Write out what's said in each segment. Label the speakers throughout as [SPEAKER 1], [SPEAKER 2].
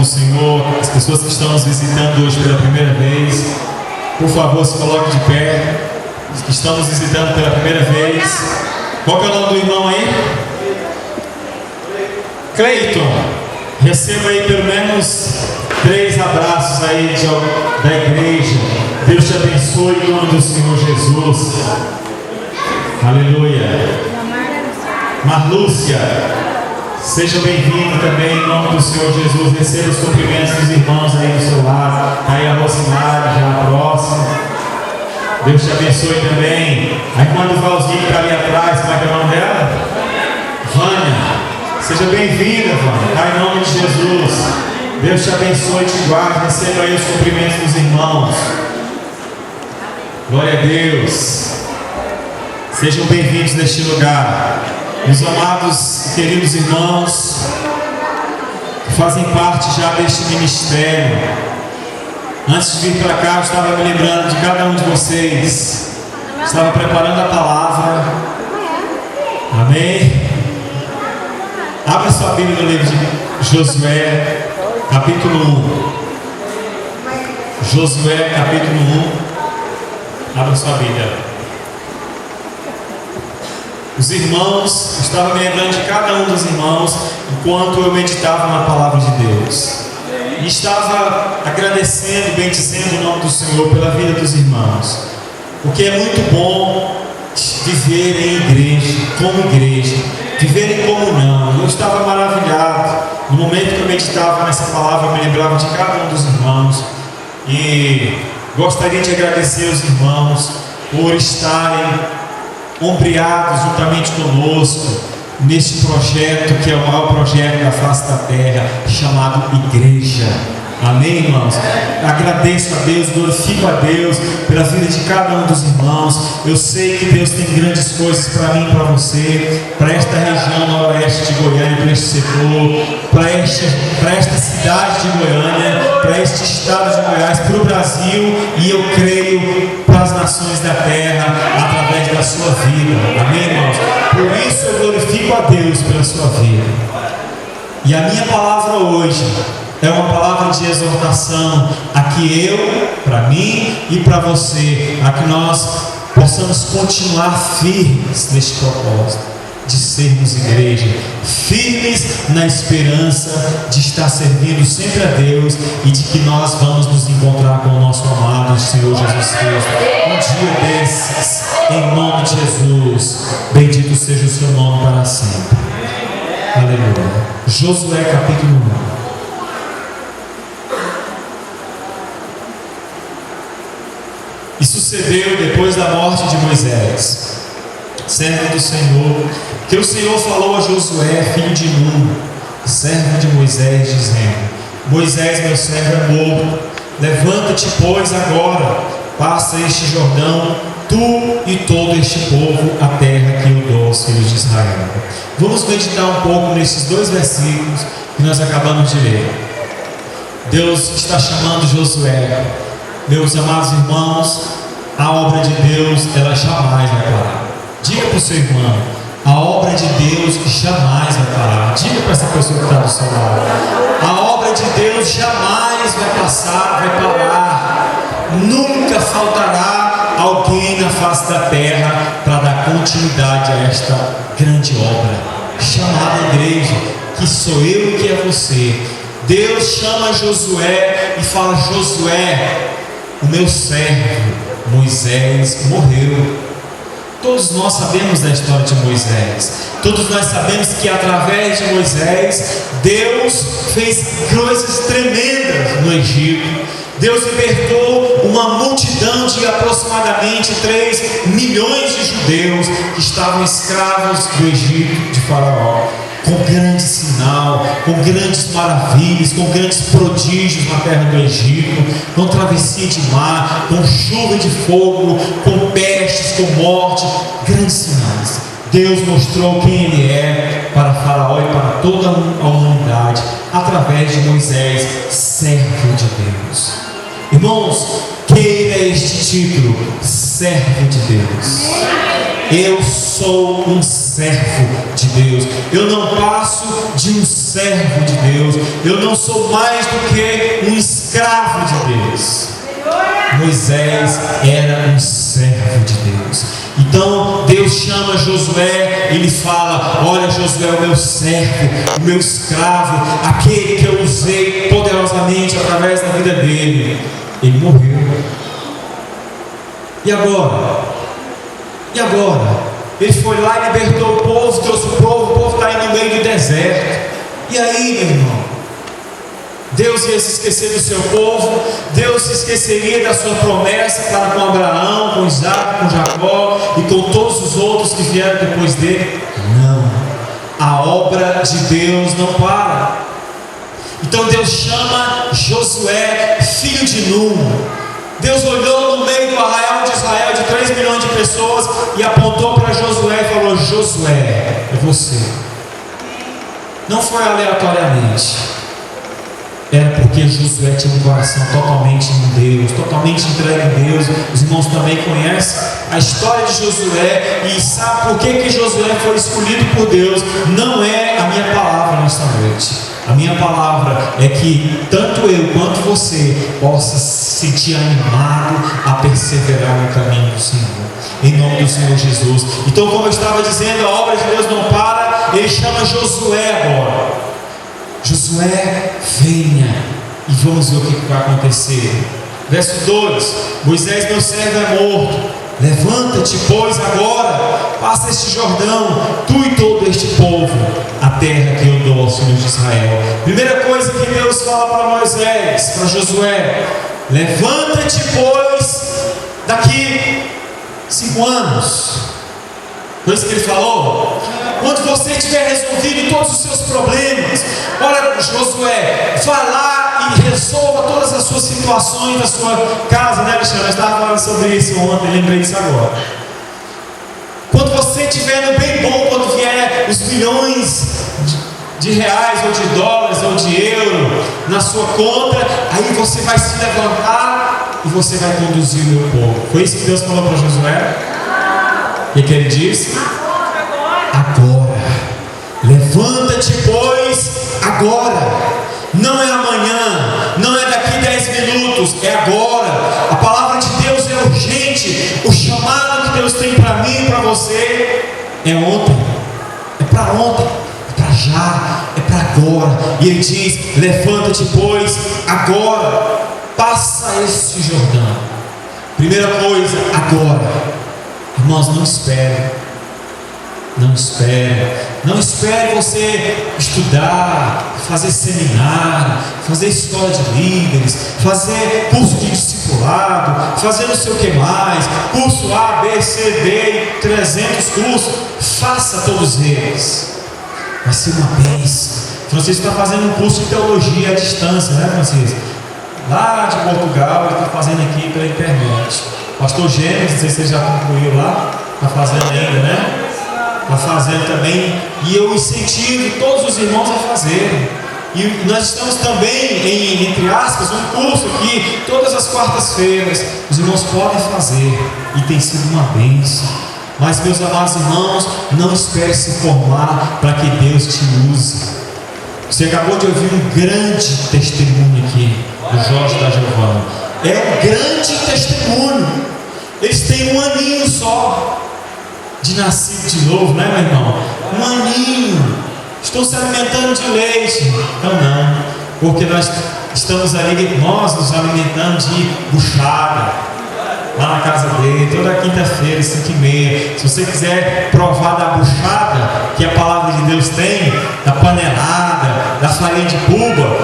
[SPEAKER 1] Senhor. As pessoas que estão nos visitando hoje pela primeira vez, por favor, se coloque de pé. Os que estão nos visitando pela primeira vez. Qual que é o nome do irmão aí? Cleiton. Receba aí pelo menos 3 abraços aí da igreja. Deus te abençoe em nome do Senhor Jesus. Aleluia. Marlúcia, seja bem-vindo também em nome do Senhor Jesus. Receba os cumprimentos dos irmãos aí do seu lado. Aí a Rosimar, já a próxima. Deus te abençoe também. A irmã do Valzinho que está ali atrás, como é que é o nome dela? Vânia. Seja bem-vinda, Vânia. Em nome de Jesus. Deus te abençoe e te guarde. Receba aí os cumprimentos dos irmãos. Glória a Deus. Sejam bem-vindos neste lugar. Meus amados e queridos irmãos, que fazem parte já deste ministério. Antes de vir para cá, eu estava me lembrando de cada um de vocês. Estava preparando a palavra. Amém? Abra sua Bíblia no livro de Josué, capítulo 1. Josué, capítulo 1. Abra sua Bíblia. Os irmãos, estava me lembrando de cada um dos irmãos enquanto eu meditava na palavra de Deus. E estava agradecendo e bendizendo o nome do Senhor pela vida dos irmãos. Porque é muito bom viver em igreja, como igreja, viver em comunhão. Eu estava maravilhado. No momento que eu meditava nessa palavra, eu me lembrava de cada um dos irmãos. E gostaria de agradecer os irmãos por estarem ombreados juntamente conosco neste projeto que é o maior projeto da face da terra, chamado Igreja. Amém, irmãos? Agradeço a Deus, glorifico a Deus pela vida de cada um dos irmãos. Eu sei que Deus tem grandes coisas para mim e para você, para esta região noroeste de Goiânia, para este setor, para esta cidade de Goiânia, para este estado de Goiás, para o Brasil e eu creio para as nações da terra através da sua vida. Amém, irmãos? Por isso eu glorifico a Deus pela sua vida. E a minha palavra hoje é uma palavra de exortação a que eu, para mim e para você, a que nós possamos continuar firmes neste propósito de sermos igreja, firmes na esperança de estar servindo sempre a Deus e de que nós vamos nos encontrar com o nosso amado Senhor Jesus Cristo um dia desses, em nome de Jesus. Bendito seja o seu nome para sempre. Aleluia. Josué capítulo 1. E sucedeu depois da morte de Moisés, servo do Senhor, que o Senhor falou a Josué, filho de Nun, servo de Moisés, dizendo: Moisés, meu servo, é morto. Levanta-te, pois, agora, passa este Jordão, tu e todo este povo, a terra que eu dou aos filhos de Israel. Vamos meditar um pouco nesses 2 versículos que nós acabamos de ler. Deus está chamando Josué. Meus amados irmãos, a obra de Deus, ela jamais vai parar. Diga para o seu irmão: a obra de Deus jamais vai parar. Diga para essa pessoa que está do seu lado: a obra de Deus jamais vai passar, vai parar. Nunca faltará alguém na face da terra para dar continuidade a esta grande obra chamada igreja, que sou eu e que é você. Deus chama Josué e fala: Josué, o meu servo Moisés morreu. Todos nós sabemos da história de Moisés. Todos nós sabemos que através de Moisés Deus fez coisas tremendas no Egito. Deus libertou uma multidão de aproximadamente 3 milhões de judeus que estavam escravos do Egito de Faraó, com grande sinal, com grandes maravilhas, com grandes prodígios na terra do Egito, com travessia de mar, com chuva de fogo, com pestes, com morte, grandes sinais. Deus mostrou quem Ele é para Faraó e para toda a humanidade através de Moisés, servo de Deus. Irmãos, queira este título: servo de Deus. Eu sou um servo de Deus. Eu não passo de um servo de Deus. Eu não sou mais do que um escravo de Deus. Moisés era um servo de Deus. Então Deus chama Josué, ele fala: olha, Josué, o meu servo, o meu escravo, aquele que eu usei poderosamente através da vida dele, ele morreu. E agora? E agora? Ele foi lá e libertou o povo, trouxe o povo está aí no meio do deserto. E aí, meu irmão? Deus ia se esquecer do seu povo? Deus se esqueceria da sua promessa para com Abraão, com Isaac, com Jacó e com todos os outros que vieram depois dele? Não. A obra de Deus não para. Então Deus chama Josué, filho de Nun. Deus olhou no meio do arraial de Israel, de 3 milhões de pessoas, e apontou para Josué e falou: Josué, é você. Não foi aleatoriamente. Era porque Josué tinha um coração totalmente em Deus, totalmente entregue em Deus. Os irmãos também conhecem a história de Josué e sabem por que Josué foi escolhido por Deus. Não é a minha palavra nesta noite. A minha palavra é que tanto eu quanto você possa se sentir animado a perseverar no caminho do Senhor, em nome do Senhor Jesus. Então, como eu estava dizendo, a obra de Deus não para. Ele chama Josué agora. Josué, venha e vamos ver o que vai acontecer. Verso 2: Moisés, meu servo, é morto. Levanta-te, pois, agora, passa este Jordão, tu e todo este povo, a terra que eu dou aos filhos de Israel. Primeira coisa que Deus fala para Moisés, para Josué: levanta-te, pois, daqui 5 anos. Foi isso que ele falou? Quando você tiver resolvido todos os seus problemas, olha, Josué, vá lá e resolva todas as suas situações da sua casa, né, Alexandre? Eu estava falando sobre isso ontem, lembrei disso agora. Quando você estiver no bem bom, quando vier os milhões de reais, ou de dólares, ou de euro na sua conta, aí você vai se levantar e você vai conduzir o meu povo. Foi isso que Deus falou para Josué? O que ele disse? Agora, levanta-te, pois, agora. Não é amanhã, não é daqui 10 minutos, é agora. A palavra de Deus é urgente. O chamado que Deus tem para mim e para você é ontem, é para ontem, é para já, é para agora. E ele diz: levanta-te, pois, agora, passa este Jordão. Primeira coisa, agora. Irmãos, não espere. Não espere. Não espere você estudar, fazer seminário, fazer escola de líderes, fazer curso de discipulado, fazer não sei o que mais, curso A, B, C, D, 300 cursos. Faça todos eles. Vai ser uma bênção. Francisco está fazendo um curso de teologia à distância, né, Francisco? Lá de Portugal, ele está fazendo aqui pela internet. Pastor Gênesis, não sei se você já concluiu lá, está fazendo ainda, né? Está fazendo também, e eu incentivo todos os irmãos a fazerem. E nós estamos também em, entre aspas, um curso aqui, todas as quartas-feiras, os irmãos podem fazer, e tem sido uma bênção. Mas, meus amados irmãos, não espere se formar para que Deus te use. Você acabou de ouvir um grande testemunho aqui, do Jorge da Giovana. É um grande testemunho. Eles têm 1 aninho só de nascido de novo, né, meu irmão? 1 aninho. Estão se alimentando de leite. Então não, porque nós estamos ali, nós nos alimentamos de buchada lá na casa dele, toda quinta-feira, 5h30. Se você quiser provar da buchada que a palavra de Deus tem, da panelada, da farinha de buba,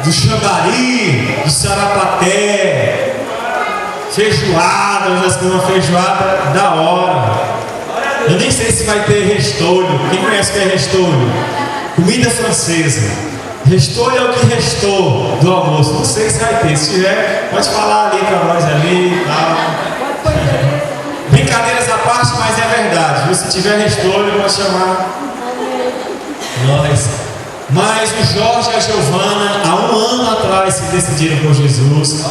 [SPEAKER 1] do xambari, do sarapaté, feijoada, uma feijoada da hora. Eu nem sei se vai ter restolho. Quem conhece o que é restolho? Comida francesa. Restolho é o que restou do almoço. Não sei se vai ter. Se tiver, pode falar ali para nós ali e tal. Brincadeiras à parte, mas é verdade. Se tiver restolho, pode chamar nós. Mas o Jorge e a Giovana, há 1 ano atrás, se decidiram por Jesus.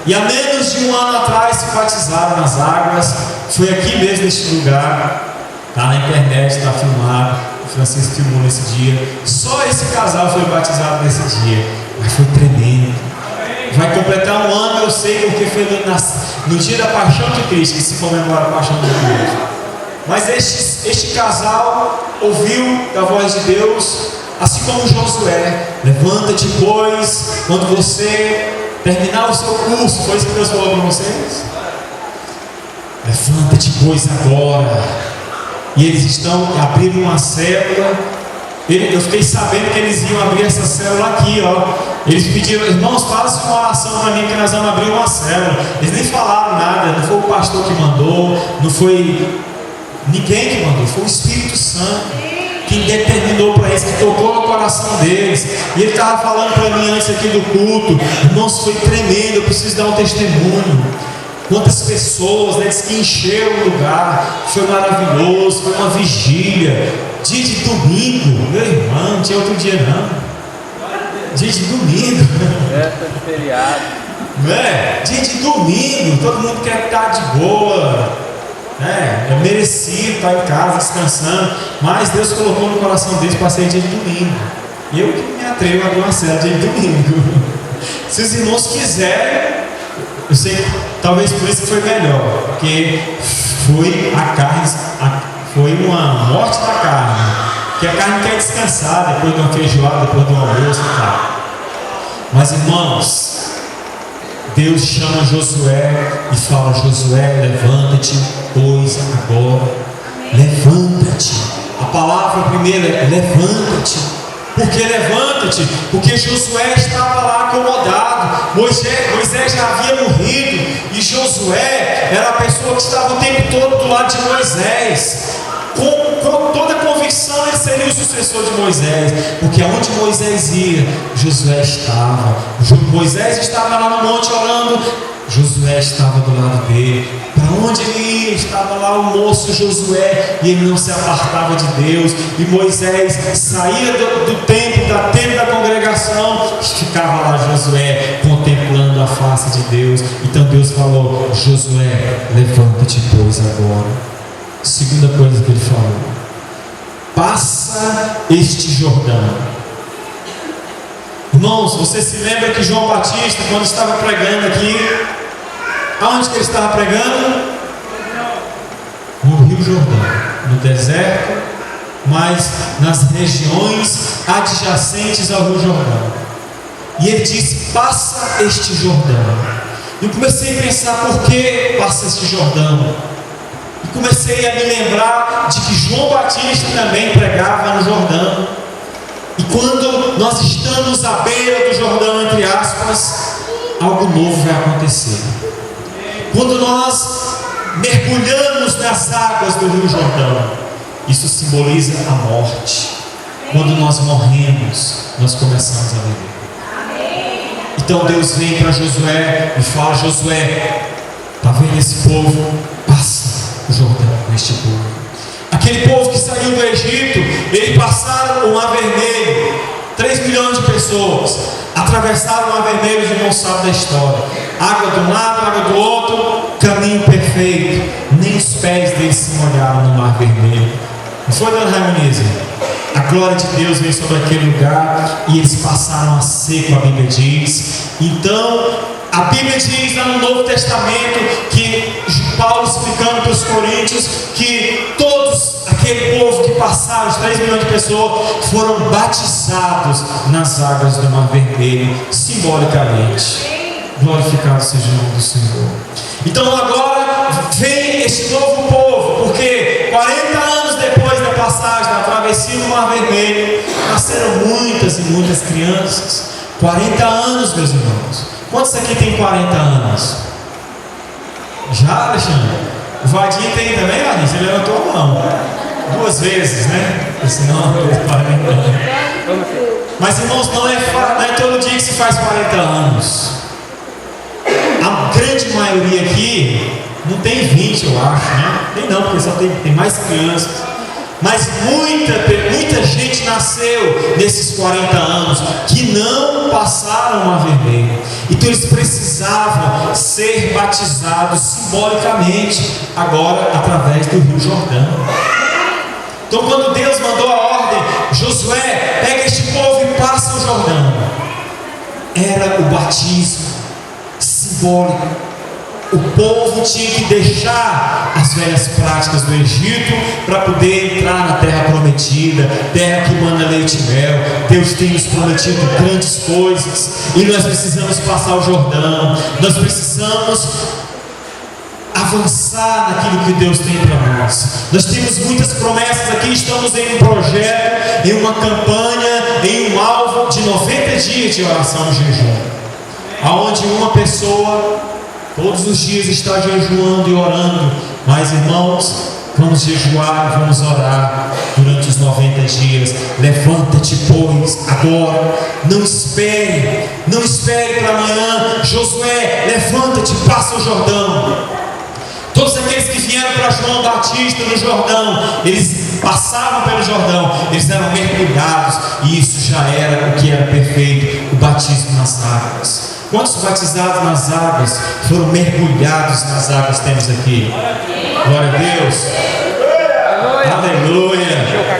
[SPEAKER 1] E há menos de 1 ano atrás se batizaram nas águas foi aqui mesmo neste lugar, está na internet, está filmado. O Francisco filmou nesse dia. Só esse casal foi batizado nesse dia, mas foi tremendo. Vai completar um ano, eu sei, porque foi no dia da Paixão de Cristo que se comemora a Paixão de Cristo. Mas este casal ouviu da voz de Deus, assim como Josué: levanta-te, pois, quando você terminar o seu curso. Foi isso que Deus falou para vocês? Levanta-te, pois, agora. E eles abriram uma célula. Eu fiquei sabendo que eles iam abrir essa célula aqui, ó. Eles pediram: irmãos, façam uma oração para mim que nós vamos abrir uma célula. Eles nem falaram nada, não foi o pastor que mandou, não foi ninguém que mandou, foi o Espírito Santo quem determinou para eles, que tocou no coração deles. E ele estava falando para mim antes aqui do culto: irmãos, foi tremendo, eu preciso dar um testemunho. Quantas pessoas, né, que encheram o lugar, foi maravilhoso, foi uma vigília, dia de domingo, meu irmão, não tinha outro dia não, dia de domingo,
[SPEAKER 2] festa de feriado,
[SPEAKER 1] né? Dia de domingo, todo mundo quer estar de boa, é merecido estar em casa descansando, mas Deus colocou no coração deles para ser dia de domingo, e eu que me atrevo a abrir uma célula dia de domingo. Se os irmãos quiserem, eu sei que talvez por isso que foi melhor, porque foi a carne, foi uma morte da carne, que a carne quer descansar depois de uma feijoada, depois de um almoço e tal. Mas irmãos, Deus chama Josué e fala: Josué, levanta-te, pois agora. Levanta-te. A palavra primeira é levanta-te. Por que levanta-te? Porque Josué estava lá acomodado. Moisés já havia morrido, e Josué era a pessoa que estava o tempo todo do lado de Moisés. Com toda a convicção, ele seria o sucessor de Moisés, porque aonde Moisés ia, Josué estava. Moisés estava lá no monte orando, Josué estava do lado dele. Para onde ele ia, estava lá o moço Josué, e ele não se apartava de Deus. E Moisés saía do templo, da tenda da congregação, ficava lá Josué contemplando a face de Deus. Então Deus falou: Josué, levanta-te, pois agora. Segunda coisa que ele falou: passa este Jordão. Irmãos, você se lembra que João Batista, quando estava pregando aqui, aonde que ele estava pregando? No Rio Jordão, no deserto, mas nas regiões adjacentes ao Rio Jordão. E ele disse: passa este Jordão. E eu comecei a pensar: por que passa este Jordão? E comecei a me lembrar de que João Batista também pregava no Jordão. E quando nós estamos à beira do Jordão, entre aspas, algo novo vai acontecer. Quando nós mergulhamos nas águas do Rio Jordão, isso simboliza a morte. Quando nós morremos, nós começamos a viver. Então Deus vem para Josué e fala: Josué, está vendo esse povo? Passa o Jordão com este povo. Aquele povo que saiu do Egito, eles passaram o Mar Vermelho. 3 milhões de pessoas atravessaram o Mar Vermelho, os irmãos sabem da história. Água de um lado, água do outro, caminho perfeito. Nem os pés deles se molharam no Mar Vermelho. Não foi, dona Raimoniza? A glória de Deus veio sobre aquele lugar e eles passaram a seco, a Bíblia diz. Então, a Bíblia diz lá no Novo Testamento, que Paulo explicando para os coríntios, que todos aquele povo que passaram, os 3 milhões de pessoas, foram batizados nas águas do Mar Vermelho, simbolicamente. Glorificado seja o nome do Senhor. Então agora vem este novo povo, porque 40 anos depois da passagem, da travessia do Mar Vermelho, nasceram muitas e muitas crianças. 40 anos, meus irmãos. Quantos aqui tem 40 anos? Já, Alexandre? O Vadinho tem também, Vadinho? Você levantou a mão 2 vezes, né? Senão, 40 anos. Mas, irmãos, não é todo dia que se faz 40 anos. A grande maioria aqui não tem 20, eu acho, né? Tem não, porque só tem mais crianças. Mas muita gente nasceu nesses 40 anos que não passaram o Mar Vermelho. Então eles precisavam ser batizados simbolicamente, agora através do Rio Jordão. Então quando Deus mandou a ordem, Josué, pega este povo e passa o Jordão, era o batismo simbólico. O povo tinha que deixar as velhas práticas do Egito para poder entrar na terra prometida, terra que mana leite e mel. Deus tem nos prometido grandes coisas e nós precisamos passar o Jordão. Nós precisamos avançar naquilo que Deus tem para nós. Nós temos muitas promessas aqui, estamos em um projeto, em uma campanha, em um alvo de 90 dias de oração e jejum, aonde uma pessoa todos os dias está jejuando e orando. Mas irmãos, vamos jejuar e vamos orar durante os 90 dias. Levanta-te, pois, agora. Não espere para amanhã. Josué, levanta-te, passa o Jordão. Todos aqueles que vieram para João Batista no Jordão, eles passavam pelo Jordão, eles eram mergulhados, e isso já era o que era perfeito, o batismo nas águas. Quantos batizados nas águas foram mergulhados nas águas temos aqui? Glória a Deus. Aleluia.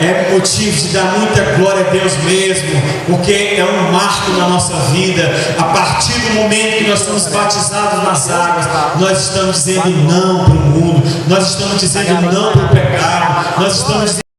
[SPEAKER 1] É motivo de dar muita glória a Deus mesmo, porque é um marco na nossa vida. A partir do momento que nós somos batizados nas águas, nós estamos dizendo não para o mundo, nós estamos dizendo não para o pecado, nós estamos dizendo